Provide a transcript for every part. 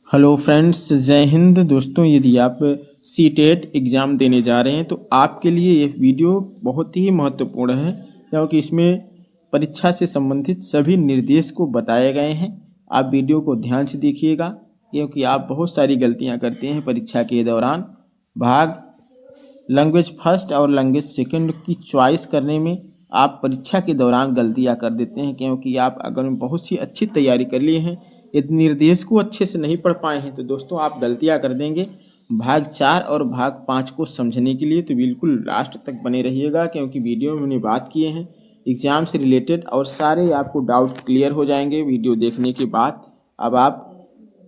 Hello friends, जय हिंद। दोस्तों, यदि आप सीटेट एग्ज़ाम देने जा रहे हैं तो आपके लिए ये वीडियो बहुत ही महत्वपूर्ण है, क्योंकि इसमें परीक्षा से संबंधित सभी निर्देश को बताए गए हैं। आप वीडियो को ध्यान से देखिएगा, क्योंकि आप बहुत सारी गलतियां करते हैं परीक्षा के दौरान। भाग लैंग्वेज फर्स्ट और लैंग्वेज सेकंड की चॉइस करने में आप परीक्षा के दौरान गलतियां कर देते हैं, क्योंकि आप अगर बहुत सी अच्छी तैयारी कर लिए हैं, यदि निर्देश को अच्छे से नहीं पढ़ पाए हैं तो दोस्तों आप गलतियां कर देंगे। भाग 4 और भाग 5 को समझने के लिए तो बिल्कुल लास्ट तक बने रहिएगा, क्योंकि वीडियो में हमने बात किए हैं एग्ज़ाम से रिलेटेड और सारे आपको डाउट क्लियर हो जाएंगे वीडियो देखने के बाद। अब आप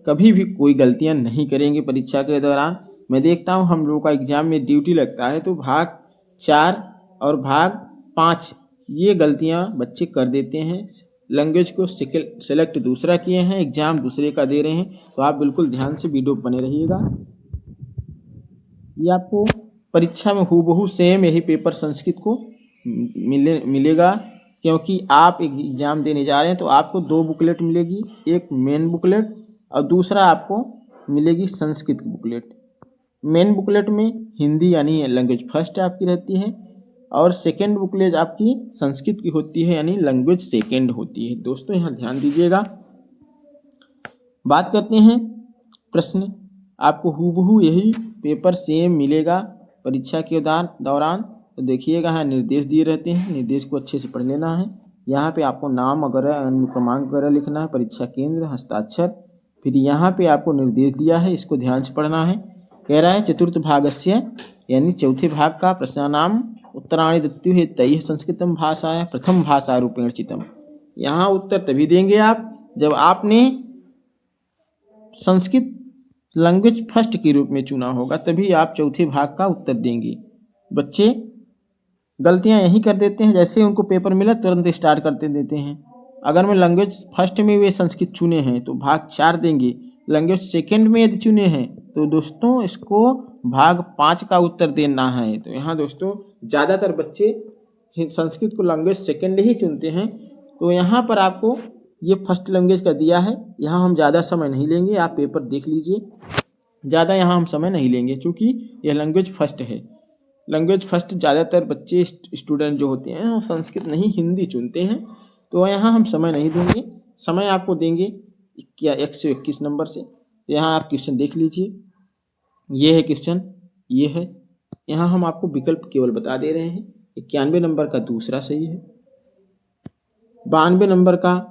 कभी भी कोई गलतियां नहीं करेंगे परीक्षा के दौरान। मैं देखता हूं हम लोगों का एग्ज़ाम में ड्यूटी लगता है तो भाग 4 और भाग 5 ये गलतियां बच्चे कर देते हैं। लैंग्वेज को सेलेक्ट दूसरा किए हैं, एग्ज़ाम दूसरे का दे रहे हैं, तो आप बिल्कुल ध्यान से वीडियो बने रहिएगा। ये आपको परीक्षा में हूबहू सेम यही पेपर संस्कृत को मिलेगा, क्योंकि आप एग्ज़ाम देने जा रहे हैं तो आपको 2 बुकलेट मिलेगी, एक मेन बुकलेट और दूसरा आपको मिलेगी संस्कृत की बुकलेट। मेन बुकलेट में हिंदी यानी लैंग्वेज फर्स्ट आपकी रहती है और सेकेंड बुकलेट आपकी संस्कृत की होती है, यानी लैंग्वेज सेकेंड होती है। दोस्तों यहाँ ध्यान दीजिएगा। बात करते हैं प्रश्न। आपको हूबहू यही पेपर सेम मिलेगा परीक्षा के दौरान। तो देखिएगा, यहाँ निर्देश दिए रहते हैं, निर्देश को अच्छे से पढ़ लेना है। यहाँ पे आपको नाम वगैरह क्रमांक वगैरह लिखना है, परीक्षा केंद्र, हस्ताक्षर। फिर यहाँ पे आपको निर्देश दिया है, इसको ध्यान से पढ़ना है। कह रहा है चतुर्थ भागस्य यानी चौथे भाग का प्रश्नानाम उत्तराणि दत्तु है तैः संस्कृतम भाषाया प्रथम भाषा रूपेण चितम। यहाँ उत्तर तभी देंगे आप जब आपने संस्कृत लैंग्वेज फर्स्ट के रूप में चुना होगा, तभी आप चौथे भाग का उत्तर देंगे। बच्चे गलतियां यही कर देते हैं, जैसे उनको पेपर मिला तुरंत स्टार्ट करते देते हैं। अगर मैं लैंग्वेज फर्स्ट में वे संस्कृत चुने हैं तो भाग 4 देंगे, लैंग्वेज सेकंड में यदि चुने हैं तो दोस्तों इसको भाग 5 का उत्तर देना है। तो यहाँ दोस्तों ज़्यादातर बच्चे संस्कृत को लैंग्वेज सेकंड ही चुनते हैं। तो यहाँ पर आपको ये फर्स्ट लैंग्वेज का दिया है। यहाँ हम ज़्यादा समय नहीं लेंगे, आप पेपर देख लीजिए। ज़्यादा यहाँ हम समय नहीं लेंगे, क्योंकि यह लैंग्वेज फर्स्ट है। लैंग्वेज फर्स्ट ज़्यादातर बच्चे स्टूडेंट जो होते हैं वो संस्कृत नहीं हिंदी चुनते हैं, तो यहाँ हम समय नहीं देंगे। समय आपको देंगे क्या 121 नंबर से। यहाँ आप क्वेश्चन देख लीजिए, ये है क्वेश्चन, ये है। यहाँ हम आपको विकल्प केवल बता दे रहे हैं। 91 नंबर का दूसरा सही है, 92 नंबर का,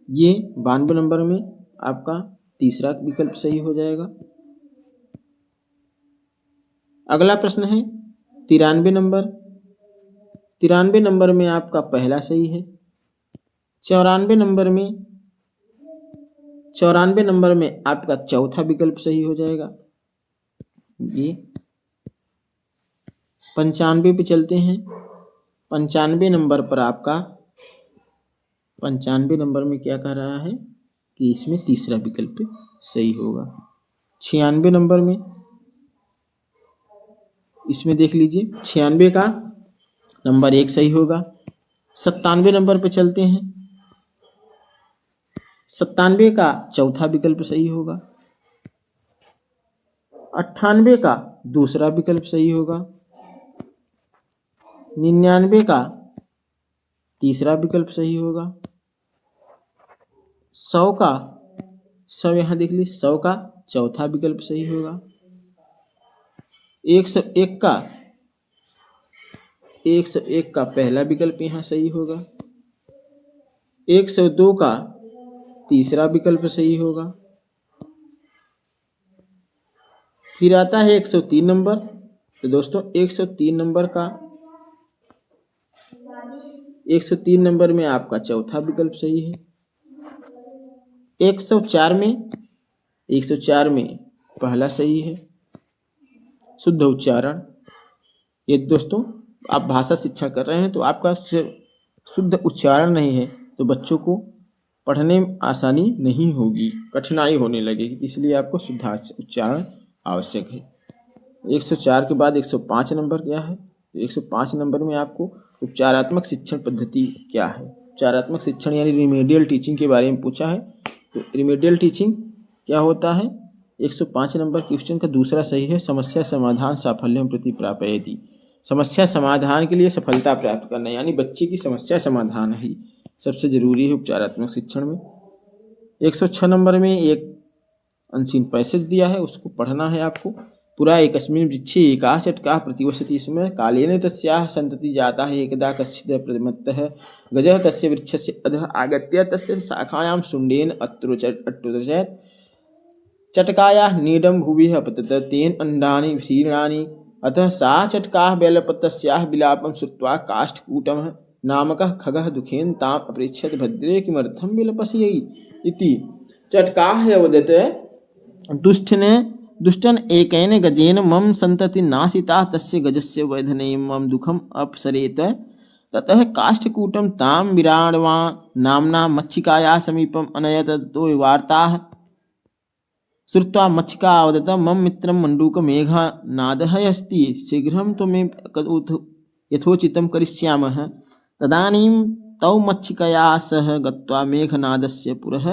ये 92 नंबर में आपका तीसरा विकल्प सही हो जाएगा। अगला प्रश्न है 93 नंबर। 93 नंबर में आपका पहला सही है। 94 नंबर में आपका चौथा विकल्प सही हो जाएगा। ये 95 पे चलते हैं। 95 नंबर पर आपका 95 नंबर में क्या कह रहा है कि इसमें तीसरा विकल्प सही होगा। 96 नंबर में इसमें देख लीजिए, 96 का नंबर 1 सही होगा। 97 नंबर पे चलते हैं। 97 का चौथा विकल्प सही होगा। 98 का दूसरा विकल्प सही होगा। 99 का तीसरा विकल्प सही होगा। 100 यहाँ देख लीजिए, 100 का चौथा विकल्प सही होगा। 101 का पहला विकल्प यहाँ सही होगा। 102 का तीसरा विकल्प सही होगा। फिर आता है 103 नंबर। तो दोस्तों 103 नंबर में आपका चौथा विकल्प सही है। 104 में पहला सही है, शुद्ध उच्चारण। ये दोस्तों आप भाषा शिक्षण कर रहे हैं तो आपका शुद्ध उच्चारण नहीं है तो बच्चों को पढ़ने में आसानी नहीं होगी, कठिनाई होने लगेगी, इसलिए आपको शुद्ध उच्चारण आवश्यक है। 104 के बाद 105 नंबर क्या है? 105 नंबर में आपको उपचारात्मक शिक्षण पद्धति क्या है। उपचारात्मक शिक्षण यानी रिमेडियल टीचिंग के बारे में पूछा है। तो रिमेडियल टीचिंग क्या होता है? 105 नंबर क्वेश्चन का दूसरा सही है, समस्या समाधान साफल्यम प्रति प्रापयति। समस्या समाधान के लिए सफलता प्राप्त करना, यानी बच्चे की समस्या समाधान ही सबसे जरूरी है उपचारात्मक शिक्षण में। 106 नंबर में एक अनसीन पैसेज दिया है, उसको पढ़ना है आपको। पुरा एकस्मिन् वृक्षे एकाः चटकाः प्रतिवसति, इसमें कालेन तस्याः सन्ततिः जाताः एकदा कश्चित् प्रमत्तः गजः तस्य वृक्षस्य अधः आगत्य तस्य शाखायां शुण्डेन अट्रोचत्। चटकायाः नीडं भुवि अपतत, तेन अंडानि विशीर्णानि, अतः सा चटकाः वैलपतस्याः विलापं श्रुत्वा काष्ठकूटमः नामकः खगः दुःखेन ताम् अपृच्छत्, भद्रे किमर्थं विलपसि इति। चटकाः अवदत्, दुष्टन एकेन गजेन मम सन्तति नाशिता, तस्य गजस्य वैधने मम दुःखम् अपसरेत। ततः काष्ठकूटं तां विराड्वा नाम्ना मच्छिकायाः समीपम् अनयत। ततो वार्ताः श्रुत्वा मच्छिका अवदत्, मम मित्रं मण्डूकमेघनादः अस्ति, शीघ्रं त्वमेव यथोचितं करिष्यामः। तदानीं तौ मच्छिकया सह गत्वा मेघनादस्य पुरः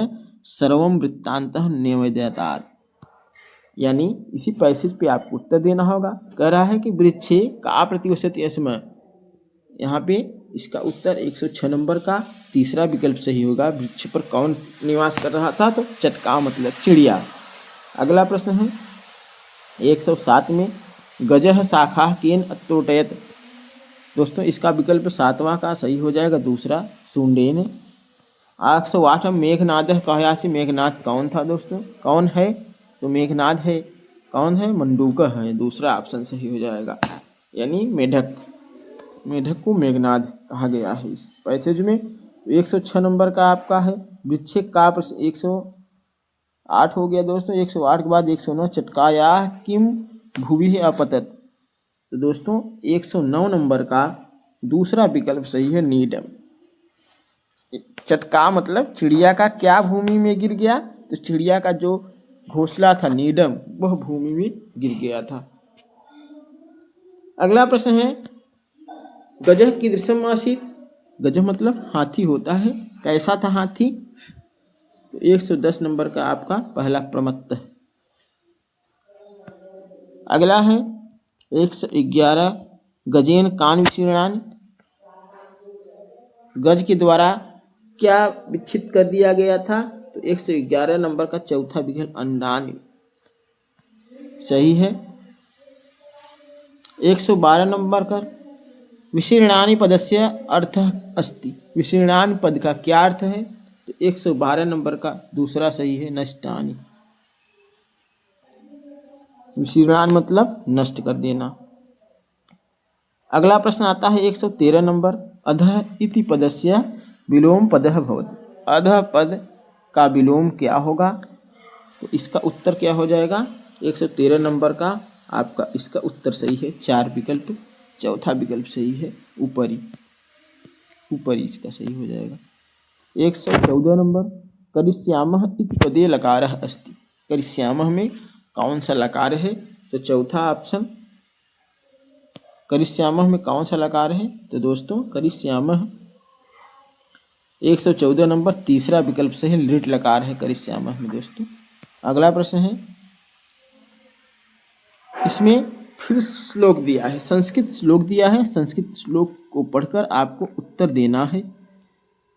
सर्वं वृत्तान्तः न्यवेदयतात्। यानी इसी पैसेज पे आपको उत्तर देना होगा। कह रहा है कि वृक्षे का प्रतिवसति स्म, यहाँ पे इसका उत्तर 106 नंबर का तीसरा विकल्प सही होगा। वृक्ष पर कौन निवास कर रहा था? तो चटका मतलब चिड़िया। अगला प्रश्न है 107 में, गजः शाखा केन अत्रोटयत। दोस्तों इसका विकल्प 7वां का सही हो जाएगा, दूसरा शुण्डेन। 108 में, मेघनादः कहयासि, मेघनाद कौन था दोस्तों? कौन है? तो मेघनाद है। कौन है? मंडूक है, दूसरा ऑप्शन सही हो जाएगा, यानी मेढक। मेढक को मेघनाद कहा गया है इस पैसेज में। 106 नंबर का आपका है वृक्ष का 108 हो गया दोस्तों। 108 के बाद 109, चटकाया किम भुवि अपतत। तो दोस्तों 109 नंबर का दूसरा विकल्प सही है, नीडम। चटका मतलब चिड़िया का क्या भूमि में गिर गया? तो चिड़िया का जो घोंसला था नीडम, वह भूमि में गिर गया था। अगला प्रश्न है, गजः कीदृशम् आसीत्। गजः मतलब हाथी होता है, कैसा था हाथी? तो 110 नंबर का आपका पहला प्रमत्त है। अगला है 111, गजेन कान विशीर्णानि। गज के द्वारा क्या विच्छित कर दिया गया था? तो 111 नंबर का चौथा विकल्प अंडानि सही है। 112 नंबर का विशीर्णानि पदस्य अर्थः अस्ति। विशीर्णानि पद का क्या अर्थ है? तो 112 नंबर का दूसरा सही है, नष्टानि। विशीर्णानि मतलब नष्ट कर देना। अगला प्रश्न आता है 113 नंबर, अधः इति पदस्य विलोम पदः भवति। अधः पद का विलोम क्या होगा? तो इसका उत्तर क्या हो जाएगा? 113 नंबर का आपका इसका उत्तर सही है, 4 विकल्प, चौथा विकल्प सही है ऊपरी। ऊपरी इसका सही हो जाएगा। 114 नंबर, करिष्यामः इति पदे लकारः अस्ति। करिष्यामः में कौन सा लकार है? तो चौथा ऑप्शन। करिष्यामः में कौन सा लकार है? तो दोस्तों करिष्यामः 114 नंबर तीसरा विकल्प से है, लिट लकार है करिष्यामः में दोस्तों। अगला प्रश्न है, इसमें फिर श्लोक दिया है, संस्कृत श्लोक दिया है। संस्कृत श्लोक को पढ़कर आपको उत्तर देना है।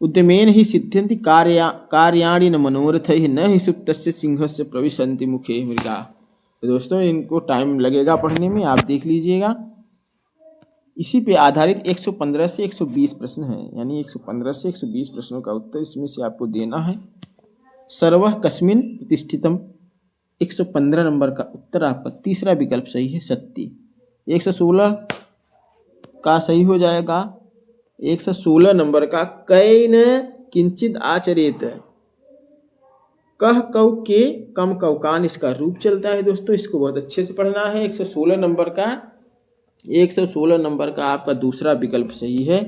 उद्यमेन ही सिद्ध्यन्ति कार्याणि न मनोरथैः, न हि सुप्तस्य सिंहस्य प्रविशन्ति मुखे मृगा। तो दोस्तों इनको टाइम लगेगा पढ़ने में, आप देख लीजिएगा। इसी पे आधारित 115 से 120 प्रश्न हैं, यानी 115 से 120 प्रश्नों का उत्तर इसमें से आपको देना है। सर्वः कस्मिन् प्रतिष्ठितम्। 115 नंबर का उत्तर आपका तीसरा विकल्प सही है, सत्य। 116 का सही हो जाएगा 116 नंबर का, कैन किंचित आचरेत। कह कौ के कम कौकान इसका रूप चलता है दोस्तों, इसको बहुत अच्छे से पढ़ना है। 116 नंबर का 116 नंबर का आपका दूसरा विकल्प सही है,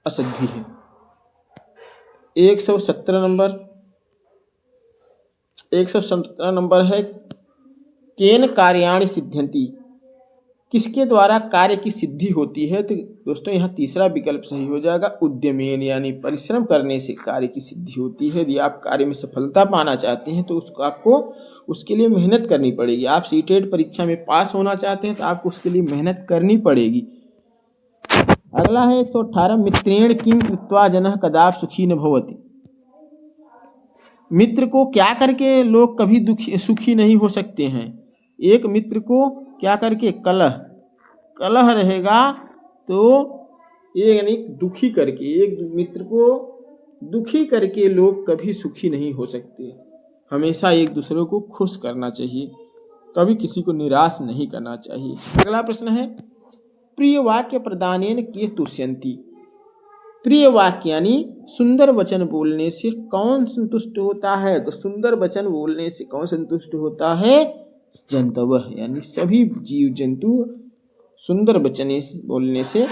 असभ्य है। 117 नंबर है, केन कार्याणि सिद्ध्यन्ति। किसके द्वारा कार्य की सिद्धि होती है? तो दोस्तों यहाँ तीसरा विकल्प सही हो जाएगा, उद्यमेन, यानी परिश्रम करने से कार्य की सिद्धि होती है। यदि आप कार्य में सफलता पाना चाहते हैं तो उसको आपको उसके लिए मेहनत करनी पड़ेगी। आप सीटेट परीक्षा में पास होना चाहते हैं तो आपको उसके लिए मेहनत करनी पड़ेगी। अगला है 118, मित्रेण किम कृत्वा जनः कदाप सुखी न भवति। मित्र को क्या करके लोग कभी सुखी नहीं हो सकते हैं? एक मित्र को क्या करके, कलह रहेगा तो ये यानी दुखी करके, एक मित्र को दुखी करके लोग कभी सुखी नहीं हो सकते। हमेशा एक दूसरे को खुश करना चाहिए, कभी किसी को निराश नहीं करना चाहिए। अगला प्रश्न है, प्रिय वाक्य प्रदानेन के तुष्यन्ति। प्रिय वाक्य यानी सुंदर वचन बोलने से कौन संतुष्ट होता है? तो सुंदर वचन बोलने से कौन संतुष्ट होता है? जंतवः, यानी सभी जीव जंतु सुंदर वचन बोलने से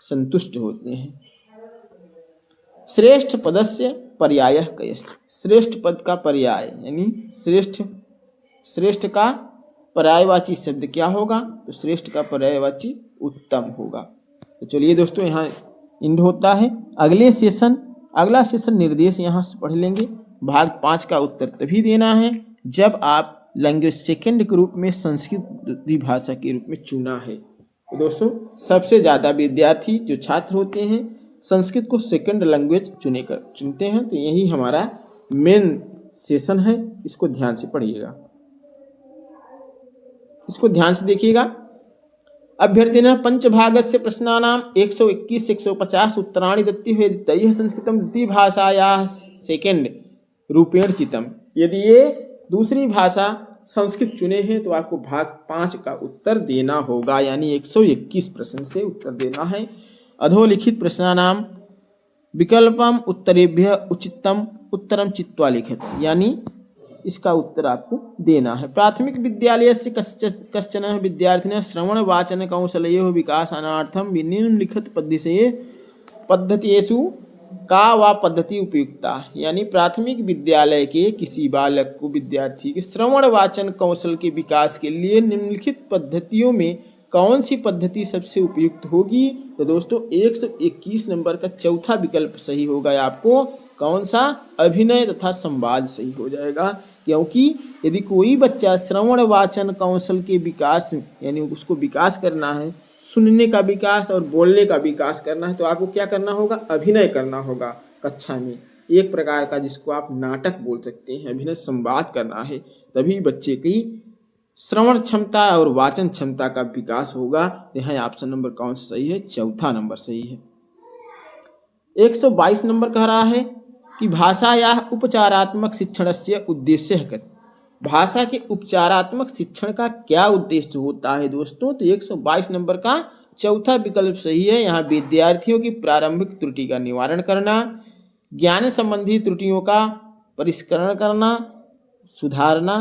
संतुष्ट होते हैं। श्रेष्ठ पदस्य पर्यायः कयश्च। श्रेष्ठ पद का पर्याय यानी श्रेष्ठ का पर्यायवाची शब्द क्या होगा? तो श्रेष्ठ का पर्यायवाची उत्तम होगा। तो चलिए दोस्तों यहाँ इंड होता है। अगला सेशन निर्देश यहाँ से पढ़ लेंगे। भाग 5 का उत्तर तभी देना है जब आप लैंग्वेज सेकंड के रूप में संस्कृत भाषा के रूप में चुना है। तो दोस्तों सबसे ज़्यादा विद्यार्थी जो छात्र होते हैं संस्कृत को सेकंड लैंग्वेज चुनते हैं। तो यही हमारा मेन सेशन है, इसको ध्यान से पढ़िएगा, इसको ध्यान से देखिएगा। अभ्यर्थिनः पंचभागस्य प्रश्नानां 121 से 150 उत्तराणि दत्ति हुए तैः संस्कृतं द्वितीय भाषायाः सेकंड रूपेण चितम। यदि ये दूसरी भाषा संस्कृत चुने हैं तो आपको भाग 5 का उत्तर देना होगा, यानी 121 प्रश्न से उत्तर देना है। अधोलिखित प्रश्नानां विकल्पम उत्तरेभ्य उचितम उत्तरम चित्वा लिखित, यानी इसका उत्तर आपको देना है। प्राथमिक विद्यालय से कश्चन विद्यार्थिनः श्रवण वाचन कौशलयोः विकासार्थं निम्नलिखित पद्धतिषु का वा पद्धति उपयुक्ता। यानी प्राथमिक विद्यालय के किसी बालक को, विद्यार्थी के श्रवण वाचन कौशल के विकास के लिए निम्नलिखित पद्धतियों में कौन सी पद्धति सबसे उपयुक्त होगी? तो दोस्तों 121 नंबर का चौथा विकल्प सही होगा। आपको कौन सा? अभिनय तथा संवाद सही हो जाएगा, क्योंकि यदि कोई बच्चा श्रवण वाचन कौशल के विकास यानी उसको विकास करना है, सुनने का विकास और बोलने का विकास करना है, तो आपको क्या करना होगा? अभिनय करना होगा कक्षा में, एक प्रकार का जिसको आप नाटक बोल सकते हैं, अभिनय संवाद करना है, तभी बच्चे की श्रवण क्षमता और वाचन क्षमता का विकास होगा। यहाँ ऑप्शन नंबर कौन सा सही है? चौथा नंबर सही है। 122 नंबर कह रहा है कि भाषा या उपचारात्मक शिक्षण से उद्देश्य है। भाषा के उपचारात्मक शिक्षण का क्या उद्देश्य होता है दोस्तों? तो 122 नंबर का चौथा विकल्प सही है। यहाँ विद्यार्थियों की प्रारंभिक त्रुटि का निवारण करना, ज्ञान संबंधी त्रुटियों का परिष्करण करना, सुधारना,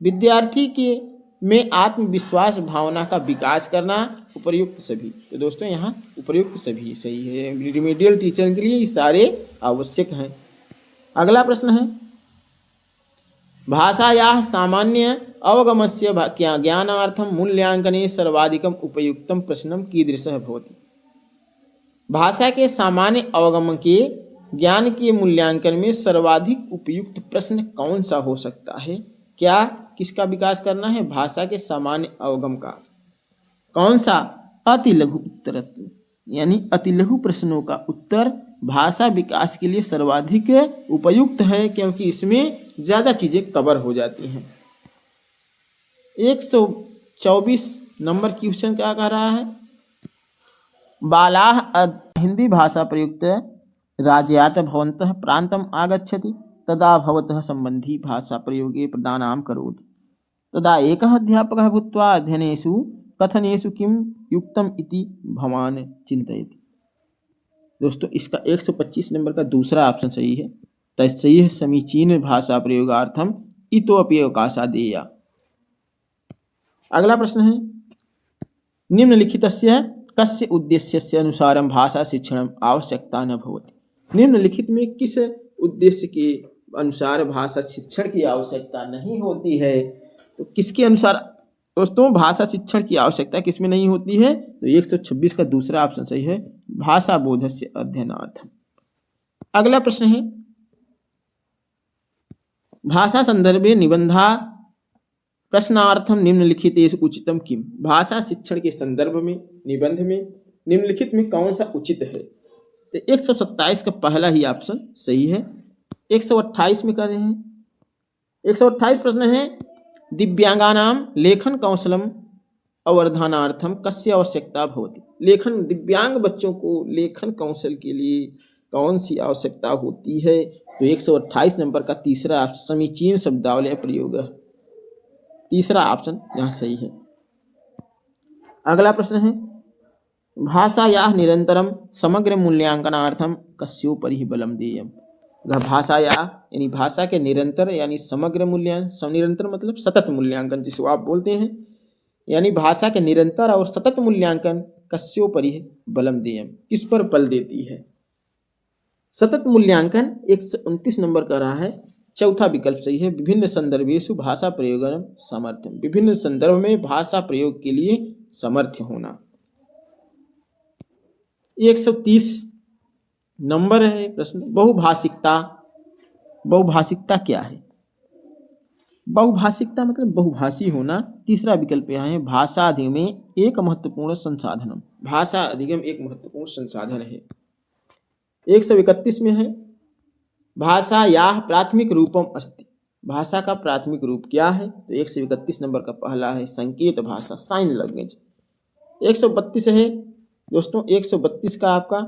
विद्यार्थी के में आत्मविश्वास भावना का विकास करना, उपर्युक्त सभी। तो दोस्तों यहाँ उपर्युक्त सभी सही है। रिमेडियल टीचर के लिए ये सारे आवश्यक हैं। अगला प्रश्न है, भाषायाः सामान्य अवगमस्य ज्ञानार्थं मूल्यांकने सर्वाधिकम उपयुक्तम प्रश्नम कीदृशः भवति। भाषा के सामान्य अवगम के ज्ञान के मूल्यांकन में सर्वाधिक उपयुक्त प्रश्न कौन सा हो सकता है? क्या किसका विकास करना है? भाषा के सामान्य अवगम का। कौन सा? अति लघु उत्तरत्व, यानी अति लघु प्रश्नों का उत्तर भाषा विकास के लिए सर्वाधिक उपयुक्त है, क्योंकि इसमें ज़्यादा चीज़ें कवर हो जाती हैं। 124 नंबर क्वेश्चन क्या कह रहा है? बालाः हिंदी भाषा प्रयुक्त राज्यात् भवन्तः प्रान्तम् आगच्छति तदा भवतः संबंधी भाषा प्रयोगे प्रदानां करोति तदा एकः अध्यापकः भूत्वा अध्ययनेषु कथनेषु किं युक्तम् इति भवान् चिन्तयति। दोस्तों इसका 125 नंबर का दूसरा ऑप्शन सही है। तस्यैव समीचीन भाषा प्रयोगार्थम इतोपि अवकाशः देया। अगला प्रश्न है, निम्नलिखितस्य कस्य उद्देश्यस्य अनुसारं भाषा शिक्षणम् आवश्यकता न भवति। निम्नलिखित में किस उद्देश्य के अनुसार भाषा शिक्षण की आवश्यकता नहीं होती है? तो किसके अनुसार दोस्तों भाषा शिक्षण की आवश्यकता किसमें नहीं होती है? तो 126 का दूसरा ऑप्शन सही है, भाषा बोधस्य अध्ययनार्थम। अगला प्रश्न है, भाषा संदर्भे निबंधा प्रश्नार्थम निम्नलिखितेषु उचितम किम। भाषा शिक्षण के संदर्भ में निबंध में निम्नलिखित में कौन सा उचित है? तो 127 का पहला ही ऑप्शन सही है। 128 में कर रहे हैं। 128 प्रश्न है, दिव्यांगानाम लेखन कौशलम अवर्धनार्थम कस्य आवश्यकता भवति। लेखन दिव्यांग बच्चों को लेखन कौशल के लिए कौन सी आवश्यकता होती है? तो 128 नंबर का तीसरा ऑप्शन समीचीन शब्दावली प्रयोग है, तीसरा ऑप्शन यहाँ सही है। अगला प्रश्न है, भाषायाः निरंतरम समग्र मूल्यांकनार्थम कस्योपरि बलम देयम। भाषायाः यानी भाषा के निरंतर यानी समग्र मूल्यांकन, निरंतर मतलब सतत मूल्यांकन जिसको आप बोलते हैं, यानी भाषा के निरंतर और सतत मूल्यांकन कस्योपरि बलम देयम, किस पर बल देती है? सतत मूल्यांकन 129 नंबर का रहा है, चौथा विकल्प सही है। विभिन्न संदर्भेषु भाषा प्रयोगम सामर्थ्य, विभिन्न संदर्भ में भाषा प्रयोग के लिए सामर्थ्य होना। 130 नंबर है प्रश्न, बहुभाषिकता। बहुभाषिकता क्या है? बहुभाषिकता मतलब बहुभाषी होना। तीसरा विकल्प यहाँ है, भाषा अधिगम में एक महत्वपूर्ण संसाधन। भाषा अधिगम एक महत्वपूर्ण संसाधन है। 131 में है, भाषायाः प्राथमिक रूपम अस्ति। भाषा का प्राथमिक रूप क्या है? तो 131 नंबर का पहला है संकेत भाषा, साइन लैंग्वेज। 132 है दोस्तों, 132 का आपका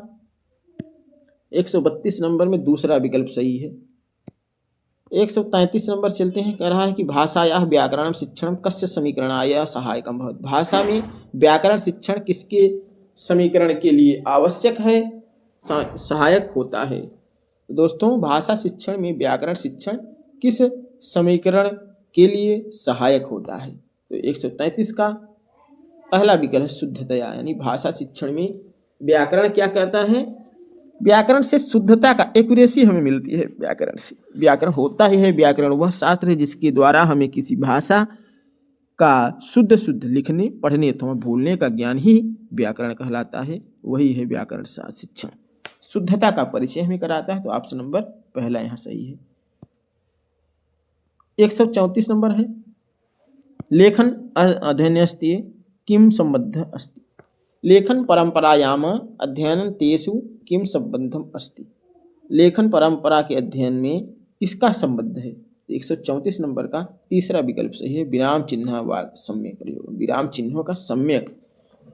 132 नंबर में दूसरा विकल्प सही है। 133 नंबर चलते हैं, कह रहा है कि भाषायाः व्याकरण शिक्षण कस्य समीकरणाय सहायकम भवति। भाषा में व्याकरण शिक्षण किसके समीकरण के लिए आवश्यक है, सहायक होता है? दोस्तों भाषा शिक्षण में व्याकरण शिक्षण किस समीकरण के लिए सहायक होता है? तो 133 का पहला विकल्प है शुद्धतया, यानी भाषा शिक्षण में व्याकरण क्या करता है? व्याकरण से शुद्धता का एक्यूरेसी हमें मिलती है। व्याकरण से, व्याकरण होता ही है, व्याकरण वह शास्त्र है जिसके द्वारा हमें किसी भाषा का शुद्ध लिखने पढ़ने अथवा भूलने का ज्ञान ही व्याकरण कहलाता है। वही है व्याकरण शास्त्र शिक्षण, शुद्धता का परिचय हमें कराता है। तो ऑप्शन नंबर पहला यहाँ सही है। 134 नंबर है, लेखन अध्ययनस्ते किम संबद्ध अस्ति। लेखन परंपरायाम अध्ययन तेषु किम संबद्धम अस्ति। लेखन परंपरा के अध्ययन में इसका संबद्ध है। 134 नंबर का तीसरा विकल्प सही है, विराम चिन्ह व सम्यक प्रयोग। विराम चिन्हों का सम्यक,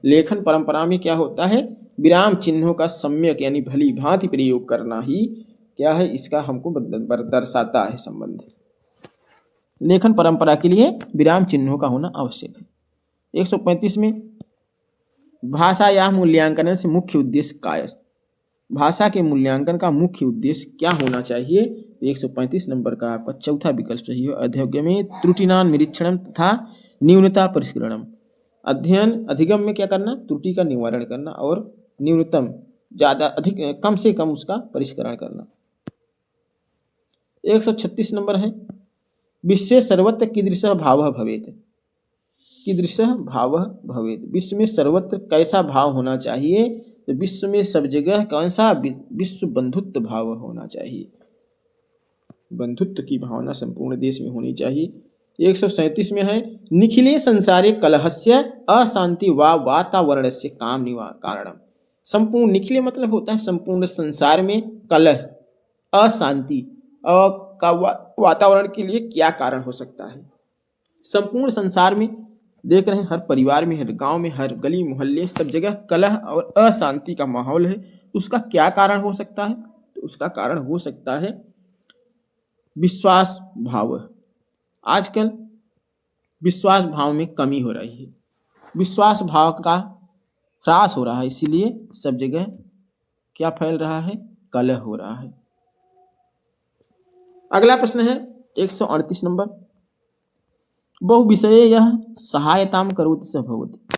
लेखन परंपरा में क्या होता है? विराम चिन्हों का सम्यक यानी भली भांति प्रयोग करना ही क्या है, इसका हमको दर्शाता है संबंध। लेखन परंपरा के लिए विराम चिन्हों का होना आवश्यक है। 135 में, भाषायाः मूल्यांकन से मुख्य उद्देश्य काय अस्ति। भाषा के मूल्यांकन का मुख्य उद्देश्य क्या होना चाहिए? 135 नंबर का आपका चौथा विकल्प सही है, अध्ययन में त्रुटिनां निरीक्षणम तथा न्यूनता परिष्करणम। अध्ययन अधिगम में क्या करना? त्रुटि का निवारण करना और न्यूनतम ज्यादा अधिक कम से कम उसका परिष्करण करना। 136 नंबर है, विश्वे सर्वत्र कीदृशः भावः भवेत्। कीदृशः भावः भवेत्, विश्व में सर्वत्र कैसा भाव होना चाहिए? तो विश्व में सब जगह कौन सा? विश्व बंधुत्व भाव होना चाहिए। बंधुत्व की भावना संपूर्ण देश में होनी चाहिए। 137 में है, निखिले संसारे कलहस्य अशांति व वातावरणस्य काम कारणम। संपूर्ण, निखिले मतलब होता है संपूर्ण संसार में कलह अशांति का वातावरण के लिए क्या कारण हो सकता है? संपूर्ण संसार में देख रहे हैं, हर परिवार में, हर गांव में, हर गली मोहल्ले सब जगह कलह और अशांति का माहौल है। उसका क्या कारण हो सकता है? तो उसका कारण हो सकता है विश्वास भाव। आजकल विश्वास भाव में कमी हो रही है, विश्वास भाव का ह्रास हो रहा है, इसीलिए सब जगह क्या फैल रहा है? कलह हो रहा है। अगला प्रश्न है 138 नंबर, बहुविषये यह सहायतां करोति सः भवति।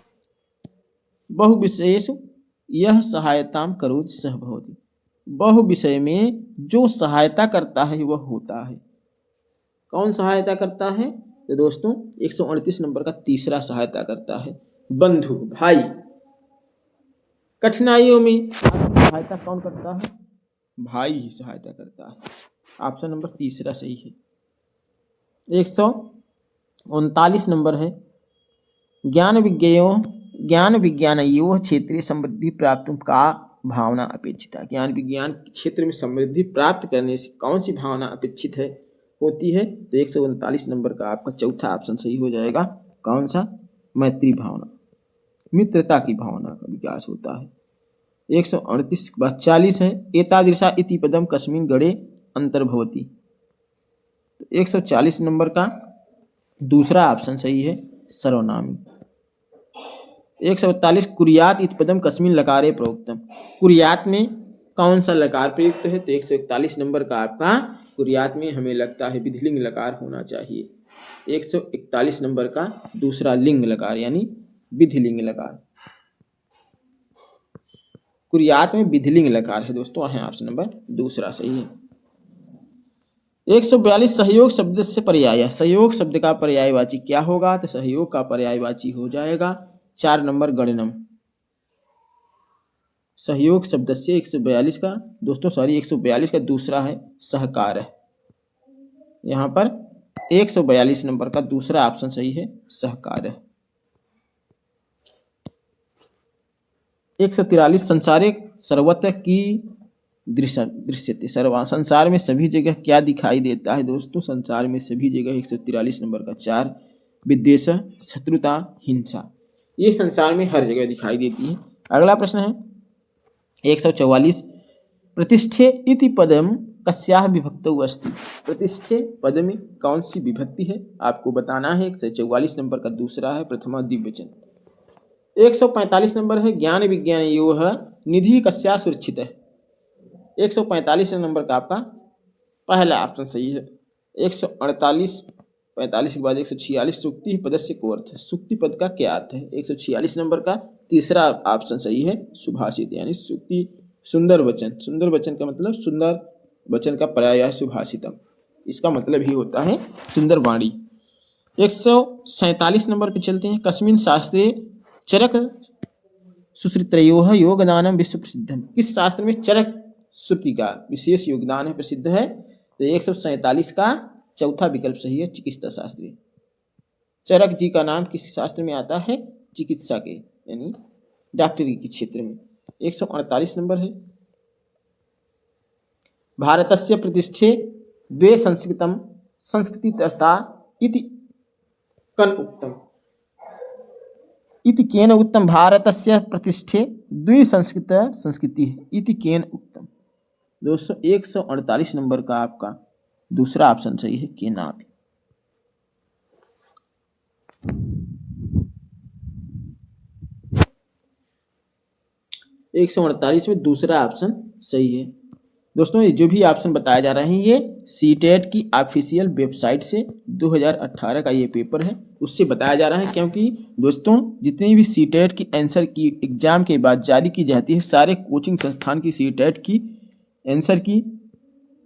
बहुविषयेषु यह सहायतां करोति सः भवति। बहु विषय में जो सहायता करता है वह होता है। कौन सहायता करता है? तो दोस्तों 138 नंबर का तीसरा सहायता करता है बंधु, भाई। कठिनाइयों में सहायता कौन करता है? भाई ही सहायता करता है। ऑप्शन नंबर तीसरा सही है। 139 नंबर है ज्ञान विज्ञानयोः क्षेत्रीय समृद्धि प्राप्त का भावना अपेक्षित है। ज्ञान विज्ञान क्षेत्र में समृद्धि प्राप्त करने से कौन सी भावना अपेक्षित है होती है? तो 139 नंबर का आपका चौथा ऑप्शन सही हो जाएगा। कौन सा? मैत्री भावना, मित्रता की भावना का विकास होता है। 138 के बाद 40 है एतादृशा इति पदम कस्मिन् गणे अंतर्भवति। 140 नंबर का दूसरा ऑप्शन सही है सर्वनामी। 142 कुर्यात इति पदम कस्मिन् लकारे प्रोक्तम। कुर्यात में कौन सा लकार प्रयुक्त है? तो 141 नंबर का आपका कुर्यात में हमें लगता है विधिलिंग लकार होना चाहिए। 141 नंबर का दूसरा लिंग लकार यानी विधिलिंग लकार। कुर्यात में विधिलिंग लकार है दोस्तों, वहाँ ऑप्शन नंबर दूसरा सही है। 142 सहयोग शब्द से पर्याय। सहयोग शब्द का पर्यायवाची क्या होगा? तो सहयोग का पर्यायवाची हो जाएगा 4 नंबर गणनम। सहयोग शब्द से 142 का दोस्तों 142 का दूसरा है सहकार है। यहाँ पर 142 नंबर का दूसरा ऑप्शन सही है सहकार है। 143 संसारे सर्वत्र की दृश्यते। संसार में सभी जगह क्या दिखाई देता है दोस्तों? संसार में सभी जगह 143 नंबर का 4 विद्वेष, शत्रुता, हिंसा, ये संसार में हर जगह दिखाई देती है। अगला प्रश्न है 144 प्रतिष्ठे इति पदम कस्याः विभक्तौ अस्ति। प्रतिष्ठे पद में कौन सी विभक्ति है आपको बताना है। 144 नंबर का दूसरा है प्रथमा द्विवचन। 145 नंबर है ज्ञान विज्ञानयोः निधि कस्याः सुरक्षित है। 145 नंबर का आपका पहला ऑप्शन सही है। 148 45 के बाद 146 सुक्ति पदस्य को अर्थ है। सुक्ति पद का क्या अर्थ है? 146 नंबर का तीसरा ऑप्शन सही है सुभाषित यानी सुक्ति सुंदर वचन। सुंदर वचन का मतलब सुंदर वचन का पर्याय है सुभाषितम, इसका मतलब ही होता है सुंदर वाणी। 147 नंबर पे चलते हैं कस्मिन् शास्त्रे चरक सुश्रुतयोः योगदानम विश्व प्रसिद्धम। किस शास्त्र में चरक श्रुति का विशेष योगदान है, प्रसिद्ध है? तो 147 का चौथा विकल्प सही है चिकित्सा शास्त्री। चरक जी का नाम किस शास्त्र में आता है? चिकित्सा के यानी डॉक्टरी के क्षेत्र में। 148 नंबर है भारतस्य प्रतिष्ठे द्वे संस्कृतम संस्कृतितस्था इति कन उक्तम। इति केन उक्तम? भारतस्य प्रतिष्ठे द्वे संस्कृत संस्कृति इति केन उक्तम। दोस्तों 148 नंबर का आपका दूसरा ऑप्शन सही है केनापि। 148 में दूसरा ऑप्शन सही है। दोस्तों ये जो भी ऑप्शन बताया जा रहे हैं ये सीटेट की ऑफिशियल वेबसाइट से 2018 का ये पेपर है उससे बताया जा रहा है, क्योंकि दोस्तों जितनी भी सीटेट की आंसर की एग्जाम के बाद जारी की जाती है सारे कोचिंग संस्थान की सीटेट की आंसर की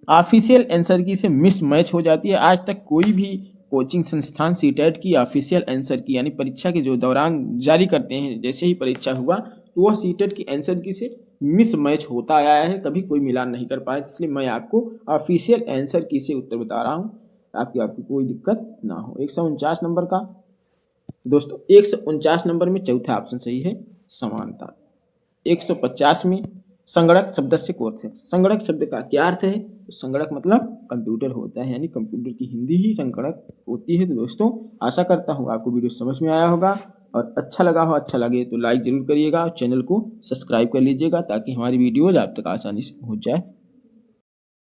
ऑफिशियल आंसर की से मिस मैच हो जाती है। आज तक कोई भी कोचिंग संस्थान सीटेट की ऑफिशियल आंसर की यानी परीक्षा के जो दौरान जारी करते हैं, जैसे ही परीक्षा हुआ तो वह सीटेट की आंसर की से मिस मैच होता आया है, कभी कोई मिलान नहीं कर पाया। इसलिए मैं आपको ऑफिशियल आंसर की से उत्तर बता रहा हूँ आपको कोई दिक्कत ना हो। 149 नंबर का दोस्तों 149 नंबर में चौथा ऑप्शन सही है समानता। 150 में संगणक शब्द से को अर्थ है। संगणक शब्द का क्या अर्थ है? संगणक मतलब कंप्यूटर होता है, यानी कंप्यूटर की हिंदी ही संगणक होती है। तो दोस्तों आशा करता हूँ आपको वीडियो समझ में आया होगा और अच्छा लगा हो। अच्छा लगे तो लाइक जरूर करिएगा और चैनल को सब्सक्राइब कर लीजिएगा ताकि हमारी वीडियोज आप तक आसानी से पहुँच जाए।